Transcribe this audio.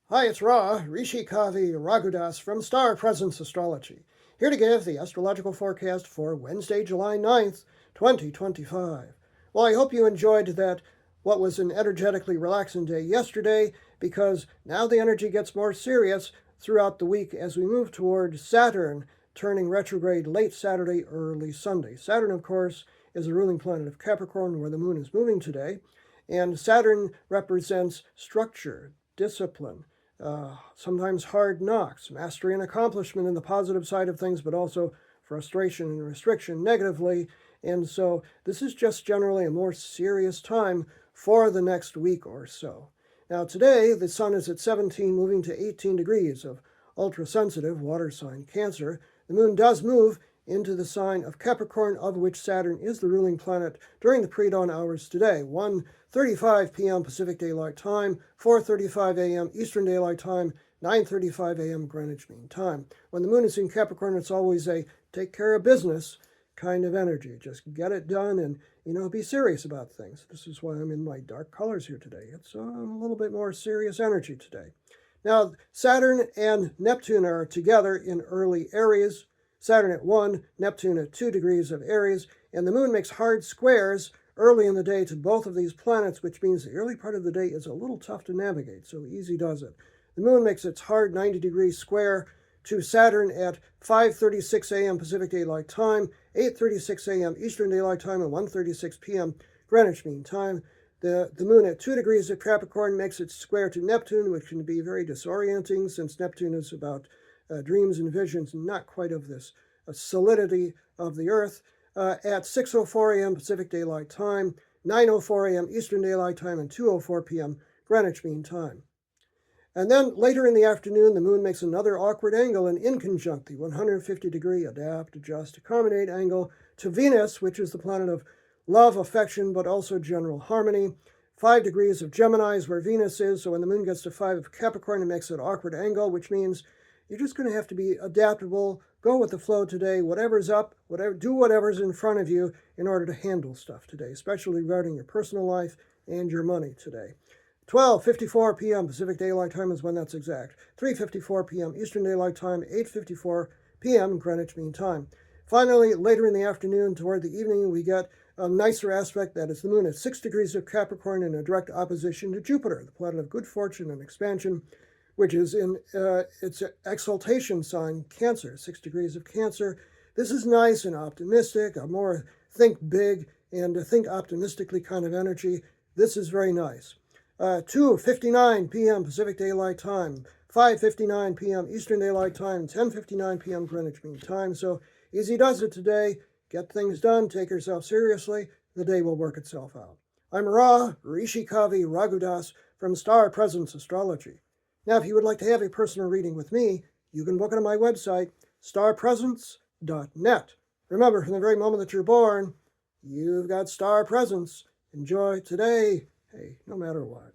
Hi, it's Ra, Rishi Kavi Raghudas from Star Presence Astrology, here to give the astrological forecast for Wednesday, July 9th, 2025. Well, I hope you enjoyed what was an energetically relaxing day yesterday, because now the energy gets more serious throughout the week as we move toward Saturn, turning retrograde late Saturday, early Sunday. Saturn, of course, is the ruling planet of Capricorn, where the moon is moving today, and Saturn represents structure, discipline, sometimes hard knocks, mastery and accomplishment in the positive side of things, but also frustration and restriction negatively. And so this is just generally a more serious time for the next week or so. Now today, the sun is at 17, moving to 18 degrees of ultra-sensitive water sign Cancer. The moon does move into the sign of Capricorn, of which Saturn is the ruling planet during the pre-dawn hours today, 1:35 p.m. Pacific Daylight Time, 4:35 a.m. Eastern Daylight Time, 9:35 a.m. Greenwich Mean Time. When the moon is in Capricorn, it's always a take care of business kind of energy. Just get it done and, be serious about things. This is why I'm in my dark colors here today. It's a little bit more serious energy today. Now, Saturn and Neptune are together in early Aries. Saturn at 1, Neptune at 2 degrees of Aries, and the moon makes hard squares early in the day to both of these planets, which means the early part of the day is a little tough to navigate, so easy does it. The moon makes its hard 90-degree square to Saturn at 5:36 a.m. Pacific Daylight Time, 8:36 a.m. Eastern Daylight Time, and 1:36 p.m. Greenwich Mean Time. The moon at 2 degrees of Capricorn makes its square to Neptune, which can be very disorienting since Neptune is about dreams and visions, and not quite of this solidity of the Earth, at 6:04 a.m. Pacific Daylight Time, 9:04 a.m. Eastern Daylight Time, and 2:04 p.m. Greenwich Mean Time. And then later in the afternoon, the moon makes another awkward angle, an inconjunct, the 150-degree adapt, adjust, accommodate angle to Venus, which is the planet of love, affection, but also general harmony. 5 degrees of Gemini is where Venus is, so when the moon gets to 5 of Capricorn, it makes an awkward angle, which means you're just going to have to be adaptable, go with the flow today, whatever's up, do whatever's in front of you in order to handle stuff today, especially regarding your personal life and your money today. 12:54 p.m. Pacific Daylight Time is when that's exact. 3:54 p.m. Eastern Daylight Time, 8:54 p.m. Greenwich Mean Time. Finally, later in the afternoon, toward the evening, we get a nicer aspect, that is the moon at 6 degrees of Capricorn in a direct opposition to Jupiter, the planet of good fortune and expansion, which is in its exaltation sign, Cancer, 6 degrees of Cancer. This is nice and optimistic, a more think big and think optimistically kind of energy. This is very nice. 2:59 p.m. Pacific Daylight Time, 5:59 p.m. Eastern Daylight Time, 10:59 p.m. Greenwich Mean Time. So easy does it today. Get things done, take yourself seriously. The day will work itself out. I'm Ra, Rishi Kavi Raghudas from Star Presence Astrology. Now, if you would like to have a personal reading with me, you can book it on my website, starpresence.net. Remember, from the very moment that you're born, you've got star presence. Enjoy today, hey, no matter what.